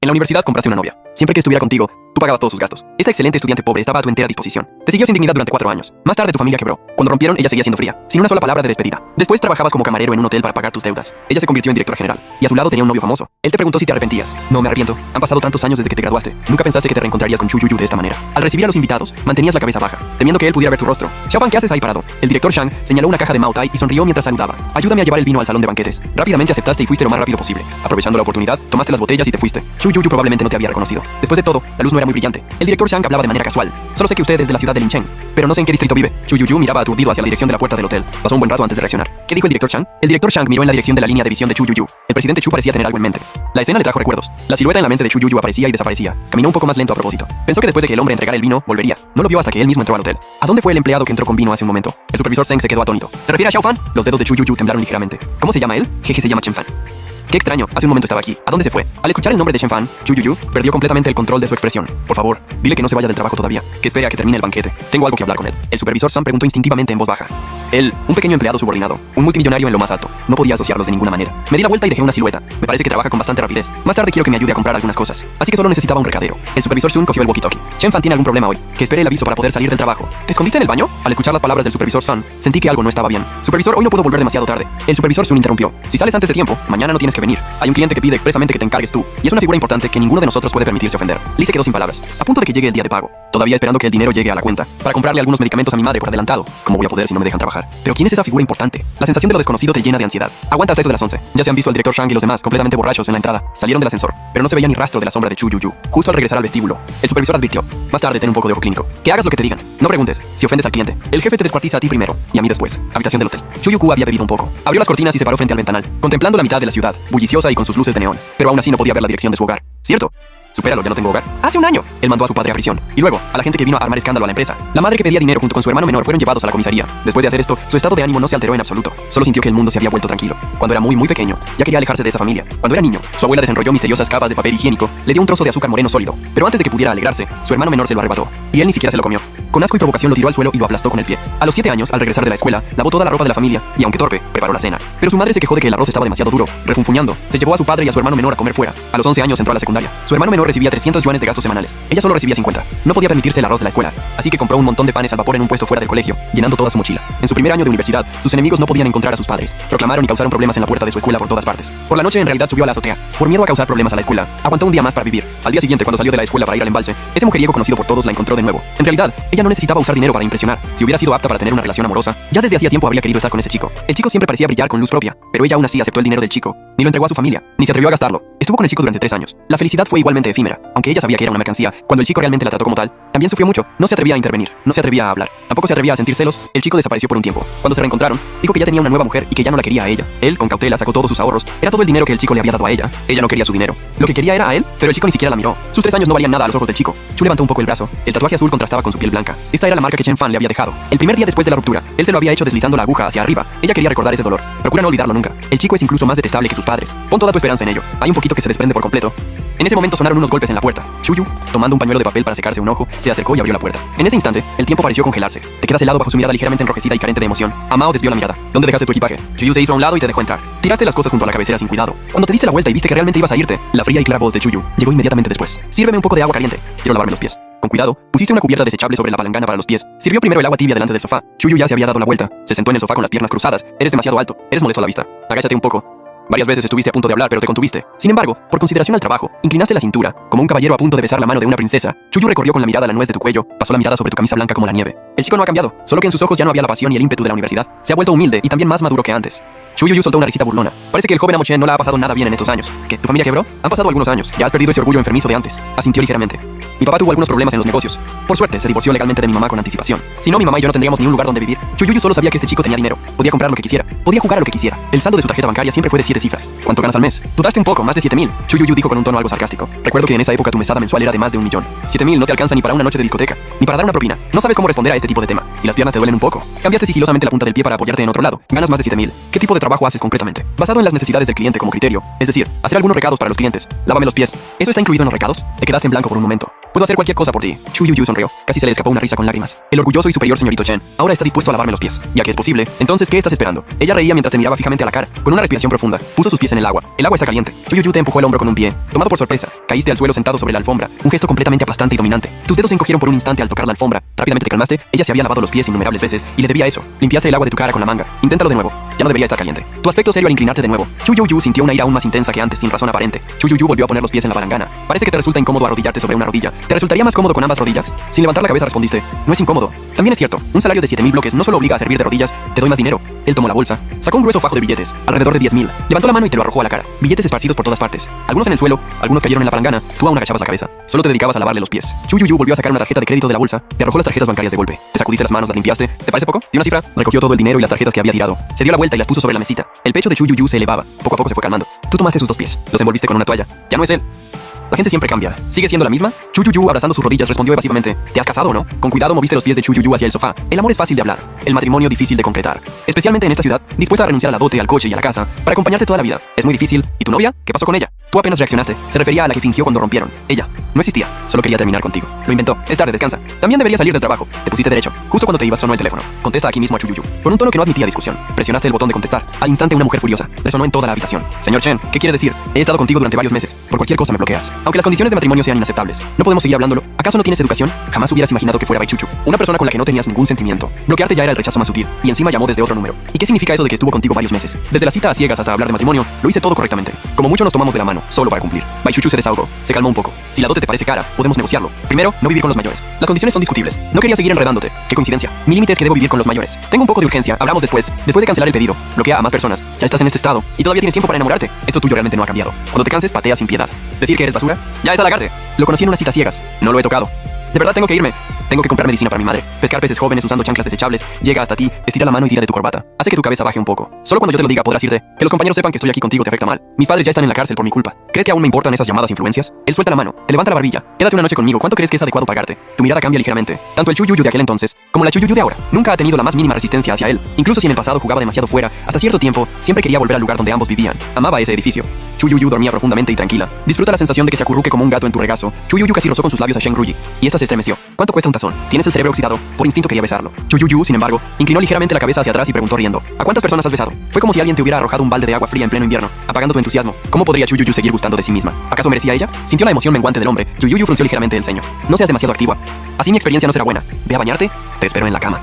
En la universidad compraste una novia. Siempre que estuviera contigo, tú pagabas todos sus gastos. Esta excelente estudiante pobre estaba a tu entera disposición. Te siguió sin dignidad durante 4 años. Más tarde tu familia quebró. Cuando rompieron, ella seguía siendo fría, sin una sola palabra de despedida. Después trabajabas como camarero en un hotel para pagar tus deudas. Ella se convirtió en directora general. Y a su lado tenía un novio famoso. Él te preguntó si te arrepentías. No me arrepiento. Han pasado tantos años desde que te graduaste. Nunca pensaste que te reencontrarías con Chu Yu Yu de esta manera. Al recibir a los invitados, mantenías la cabeza baja, temiendo que él pudiera ver tu rostro. Xiaofan, ¿qué haces ahí parado? El director Shang señaló una caja de Mao Tai y sonrió mientras saludaba. Ayúdame a llevar el vino al salón de banquetes. Rápidamente aceptaste y fuiste lo más rápido posible. Aprovechando la oportunidad, tomaste las botellas y te fuiste. Chu Yu Yu probablemente no te había reconocido. Después de todo, la luz no era muy brillante. El director Shang hablaba de manera casual. Solo sé que usted es de la ciudad de Lincheng, pero no sé en qué distrito vive. Chu Yu Yu miraba aturdido hacia la dirección de la puerta del hotel. Pasó un buen rato antes de reaccionar. ¿Qué dijo el director Shang? El director Shang miró en la dirección de la línea de visión de Chu Yu Yu. El presidente Chu parecía tener algo en mente. La escena le trajo recuerdos. La silueta en la mente de Chu Yu Yu aparecía y desaparecía. Caminó un poco más lento a propósito. Pensó que después de que el hombre entregara el vino, volvería. No lo vio hasta que él mismo entró al hotel. ¿A dónde fue el empleado que entró con vino hace un momento? El supervisor Zeng se quedó atónito. ¿Se refiere a Xiaofan? Los dedos de Chu Yu Yu temblaron ligeramente. ¿Cómo se llama él? Jeje, se llama Chen Fan. Qué extraño, hace un momento estaba aquí. ¿A dónde se fue? Al escuchar el nombre de Chen Fan, Chu Yu Yu perdió completamente el control de su expresión. Por favor, dile que no se vaya del trabajo todavía, que espere a que termine el banquete. Tengo algo que hablar con él. El supervisor Sam preguntó instintivamente en voz baja. Él, un pequeño empleado subordinado, un multimillonario en lo más alto. No podía asociarlos de ninguna manera. Me di la vuelta y dejé una silueta. Me parece que trabaja con bastante rapidez. Más tarde quiero que me ayude a comprar algunas cosas. Así que solo necesitaba un recadero. El supervisor Sun cogió el walkie-talkie. Chen Fan tiene algún problema hoy. Que espere el aviso para poder salir del trabajo. ¿Te escondiste en el baño? Al escuchar las palabras del supervisor Sun, sentí que algo no estaba bien. Supervisor, hoy no puedo volver demasiado tarde. El supervisor Sun interrumpió. Si sales antes de tiempo, mañana no tienes que venir. Hay un cliente que pide expresamente que te encargues tú. Y es una figura importante que ninguno de nosotros puede permitirse ofender. Lee se quedó sin palabras, a punto de que llegue el día de pago. Todavía esperando que el dinero llegue a la cuenta, para comprarle algunos medicamentos a mi madre por adelantado. ¿Cómo voy a poder si no me dejan trabajar? Pero ¿quién es esa figura importante? La sensación de lo desconocido te llena de ansiedad. Aguanta hasta eso de las 11. Ya se han visto el director Shang y los demás completamente borrachos en la entrada. Salieron del ascensor, pero no se veía ni rastro de la sombra de Chu Yu Yu. Justo al regresar al vestíbulo, el supervisor advirtió. Más tarde ten un poco de ojo clínico. Que hagas lo que te digan. No preguntes. Si ofendes al cliente, el jefe te descuartiza a ti primero y a mí después. Habitación del hotel. Chu Yu Yu había bebido un poco. Abrió las cortinas y se paró frente al ventanal, contemplando la mitad de la ciudad, bulliciosa y con sus luces de neón. Pero aún así no podía ver la dirección de su hogar. ¿Cierto? Supéralo, ya no tengo hogar. Hace un año. Él mandó a su padre a prisión. Y luego, a la gente que vino a armar escándalo a la empresa. La madre que pedía dinero junto con su hermano menor fueron llevados a la comisaría. Después de hacer esto, su estado de ánimo no se alteró en absoluto. Solo sintió que el mundo se había vuelto tranquilo. Cuando era muy pequeño, ya quería alejarse de esa familia. Cuando era niño, su abuela desenrolló misteriosas capas de papel higiénico, le dio un trozo de azúcar moreno sólido. Pero antes de que pudiera alegrarse, su hermano menor se lo arrebató. Y él ni siquiera se lo comió. Con asco y provocación lo tiró al suelo y lo aplastó con el pie. A los 7 años, al regresar de la escuela, lavó toda la ropa de la familia y, aunque torpe, preparó la cena. Pero su madre se quejó de que el arroz estaba demasiado duro. Refunfuñando, se llevó a su padre y a su hermano menor a comer fuera. A los 11 años entró a la secundaria. Su hermano menor recibía 300 yuanes de gastos semanales. Ella solo recibía 50. No podía permitirse el arroz de la escuela, así que compró un montón de panes al vapor en un puesto fuera del colegio, llenando toda su mochila. En su primer año de universidad, sus enemigos no podían encontrar a sus padres. Proclamaron y causaron problemas en la puerta de su escuela por todas partes. Por la noche en realidad subió a la azotea. Por miedo a causar problemas a la escuela, aguantó un día más para vivir. Al día siguiente, cuando salió de la escuela para ir al embalse, ese mujeriego conocido por todos la encontró de nuevo. En realidad, ella no necesitaba usar dinero para impresionar. Si hubiera sido apta para tener una relación amorosa, ya desde hacía tiempo habría querido estar con ese chico. El chico siempre parecía brillar con luz propia, pero ella aún así aceptó el dinero del chico. Ni lo entregó a su familia, ni se atrevió a gastarlo. Estuvo con el chico durante 3 años. La felicidad fue igualmente efímera, aunque ella sabía que era una mercancía. Cuando el chico realmente la trató como tal, también sufrió mucho. No se atrevía a intervenir, no se atrevía a hablar, tampoco se atrevía a sentir celos. El chico desapareció por un tiempo. Cuando se reencontraron, dijo que ya tenía una nueva mujer y que ya no la quería a ella. Él, con cautela, sacó todos sus ahorros. Era todo el dinero que el chico le había dado a ella. Ella no quería su dinero. Lo que quería era a él, pero el chico ni siquiera la miró. Sus 3 años no valían nada a los ojos del chico. Chu levantó un poco el brazo. El tatuaje azul contrastaba con su piel blanca. Esta era la marca que Chen Fan le había dejado. El primer día después de la ruptura, él se lo había hecho deslizando la aguja hacia arriba. Ella quería recordar ese dolor. Procura no olvidarlo nunca. El chico es incluso más detestable que sus padres. Pon toda tu esperanza en ello. Hay un poquito que se desprende por completo. En ese momento sonaron unos golpes en la puerta. Chu Yu, tomando un pañuelo de papel para secarse un ojo, se acercó y abrió la puerta. En ese instante, el tiempo pareció congelarse. Te quedas helado bajo su mirada ligeramente enrojecida y carente de emoción. Amao desvió la mirada. ¿Dónde dejaste tu equipaje? Chu Yu se hizo a un lado y te dejó entrar. Tiraste las cosas junto a la cabecera sin cuidado. Cuando te diste la vuelta y viste que realmente ibas a irte, la fría y clara voz de Chu Yu llegó inmediatamente después. Sírveme un poco de agua caliente. Quiero lavarme los pies. Con cuidado, pusiste una cubierta desechable sobre la palangana para los pies. Sirvió primero el agua tibia delante del sofá. Chu Yu ya se había dado la vuelta. Se sentó en el sofá con las piernas cruzadas. Eres demasiado alto. Eres molesto a la vista. Agáchate un poco. Varias veces estuviste a punto de hablar, pero te contuviste. Sin embargo, por consideración al trabajo, inclinaste la cintura, como un caballero a punto de besar la mano de una princesa. Chu Yu recorrió con la mirada la nuez de tu cuello, pasó la mirada sobre tu camisa blanca como la nieve. El chico no ha cambiado, solo que en sus ojos ya no había la pasión y el ímpetu de la universidad. Se ha vuelto humilde y también más maduro que antes. Chu Yu soltó una risita burlona. Parece que el joven Amo Chen no la ha pasado nada bien en estos años. ¿Qué? ¿Tu familia quebró? Han pasado algunos años. Ya has perdido ese orgullo enfermizo de antes. Asintió ligeramente. Mi papá tuvo algunos problemas en los negocios. Por suerte, se divorció legalmente de mi mamá con anticipación. Si no, mi mamá y yo no tendríamos ni un lugar donde vivir. Chu Yu solo sabía que este chico tenía dinero. Podía comprar lo que quisiera. Podía jugar a lo que quisiera. El saldo de su tarjeta bancaria siempre fue de 7 cifras. ¿Cuánto ganas al mes? Dudaste un poco, más de 7.000. Chu Yu dijo con un tono algo sarcástico. Recuerdo que en esa época tu mesada mensual era de más de 1 millón. 7.000 no te alcanza ni para una noche de discoteca, ni para dar una propina. No sabes cómo responder a este tipo de tema. Y las piernas te duelen un poco. Cambiaste sigilosamente la punta del pie para apoyarte en otro lado. Ganas más de 7.000. ¿Qué tipo de trabajo haces concretamente? Basado en las necesidades del cliente como criterio. Es decir, hacer algunos recados para los clientes. Lávame los pies. ¿Eso está incluido en los recados? Te quedaste en blanco por un momento. Puedo hacer cualquier cosa por ti. Chu Yu Yu sonrió. Casi se le escapó una risa con lágrimas. El orgulloso y superior señorito Chen ahora está dispuesto a lavarme los pies. Ya que es posible, entonces, ¿qué estás esperando? Ella reía mientras te miraba fijamente a la cara. Con una respiración profunda, puso sus pies en el agua. El agua está caliente. Chu Yu Yu te empujó el hombro con un pie. Tomado por sorpresa, caíste al suelo sentado sobre la alfombra. Un gesto completamente aplastante y dominante. Tus dedos se encogieron por un instante al tocar la alfombra. Rápidamente te calmaste. Ella se había lavado los pies innumerables veces y le debía eso. Limpiaste el agua de tu cara con la manga. Inténtalo de nuevo. Ya no debería estar caliente. Tu aspecto serio al inclinarte de nuevo. Chu Yu Yu sintió una ira aún más intensa que antes sin razón aparente. Chu Yu Yu volvió a poner los pies en la palangana. Parece que te resulta incómodo arrodillarte sobre una rodilla. ¿Te resultaría más cómodo con ambas rodillas? Sin levantar la cabeza respondiste, no es incómodo. También es cierto, un salario de 7000 bloques no solo obliga a servir de rodillas, te doy más dinero. Él tomó la bolsa, sacó un grueso fajo de billetes, alrededor de 10.000. Levantó la mano y te lo arrojó a la cara. Billetes esparcidos por todas partes. Algunos en el suelo, algunos cayeron en la palangana. Tú aún agachabas la cabeza. Solo te dedicabas a lavarle los pies. Chu Yu Yu volvió a sacar una tarjeta de crédito de la bolsa. Te arrojó las tarjetas bancarias de golpe. Te sacudiste las manos, las limpiaste. ¿Te parece poco? Dio una cifra, recogió todo el dinero y las tarjetas que había tirado. Se dio la vuelta y las puso sobre la mesita. El pecho de Chu Yu Yu se elevaba. Poco a poco se fue calmando. Tú tomaste sus dos pies. Los envolviste con una toalla. Ya no es él. La gente siempre cambia. ¿Sigue siendo la misma? Chu Yu Yu, abrazando sus rodillas, respondió evasivamente. ¿Te has casado o no? Con cuidado moviste los pies de Chu Yu Yu hacia el sofá. El amor es fácil de hablar. El matrimonio difícil de concretar. Especialmente en esta ciudad, dispuesta a renunciar a la dote, al coche y a la casa para acompañarte toda la vida. Es muy difícil. ¿Y tu novia? ¿Qué pasó con ella? Tú apenas reaccionaste. Se refería a la que fingió cuando rompieron. Ella no existía. Solo quería terminar contigo. Lo inventó. Es tarde, descansa. También debería salir del trabajo. Te pusiste derecho. Justo cuando te ibas sonó el teléfono. Contesta aquí mismo a Chu Yu Yu. Con un tono que no admitía discusión. Presionaste el botón de contestar. Al instante una mujer furiosa resonó en toda la habitación. Señor Chen, ¿qué quiere decir? He estado contigo durante varios meses. Por cualquier cosa me bloqueas. Aunque las condiciones de matrimonio sean inaceptables, no podemos seguir hablándolo. ¿Acaso no tienes educación? Jamás hubieras imaginado que fuera Bai Chuchu, una persona con la que no tenías ningún sentimiento. Bloquearte ya era el rechazo más sutil, y encima llamó desde otro número. ¿Y qué significa eso de que estuvo contigo varios meses? Desde la cita a ciegas hasta hablar de matrimonio, lo hice todo correctamente. Como mucho nos tomamos de la mano, solo para cumplir. Bai Chuchu se desahogó, se calmó un poco. Si la dote te parece cara, podemos negociarlo. Primero, no vivir con los mayores. Las condiciones son discutibles. No quería seguir enredándote. Qué coincidencia. Mi límite es que debo vivir con los mayores. Tengo un poco de urgencia. Hablamos después. Después de cancelar el pedido. Bloquea a más personas. Ya estás en este estado y todavía tienes tiempo para enamorarte. Esto tuyo realmente no ha cambiado. Cuando te canses, patea sin piedad. Decir que eres basura, ya es halagarte. Lo conocí en una cita ciegas. No lo he tocado. De verdad tengo que irme. Tengo que comprar medicina para mi madre. Pescar peces jóvenes usando chanclas desechables. Llega hasta ti, estira la mano y tira de tu corbata. Hace que tu cabeza baje un poco. Solo cuando yo te lo diga podrás irte. Que los compañeros sepan que estoy aquí contigo te afecta mal. Mis padres ya están en la cárcel por mi culpa. ¿Crees que aún me importan esas llamadas influencias? Él suelta la mano, te levanta la barbilla. Quédate una noche conmigo. ¿Cuánto crees que es adecuado pagarte? Tu mirada cambia ligeramente. Tanto el Chu Yu Yu de aquel entonces como la Chu Yu Yu de ahora nunca ha tenido la más mínima resistencia hacia él. Incluso si en el pasado jugaba demasiado fuera, hasta cierto tiempo siempre quería volver al lugar donde ambos vivían. Amaba ese edificio. Chu Yu Yu dormía profundamente y tranquila. Disfruta la sensación de que se acurruque como un gato en tu regazo. Chu Yu Yu casi rozó con sus labios a Shen Ruyi y esta se estremeció. ¿Cuánto cuesta un tazón? Tienes el cerebro oxidado. Por instinto quería besarlo. Chu Yu Yu, sin embargo, inclinó ligeramente la cabeza hacia atrás y preguntó riendo. ¿A cuántas personas has besado? Fue como si alguien te hubiera arrojado un balde de agua fría en pleno invierno, apagando tu entusiasmo. ¿Cómo podría Chu Yu Yu seguir gustando de sí misma? ¿Acaso merecía ella? Sintió la emoción menguante del hombre. Chu Yu Yu frunció ligeramente el ceño. No seas demasiado activa. Así mi experiencia no será buena. Ve a bañarte. Te espero en la cama.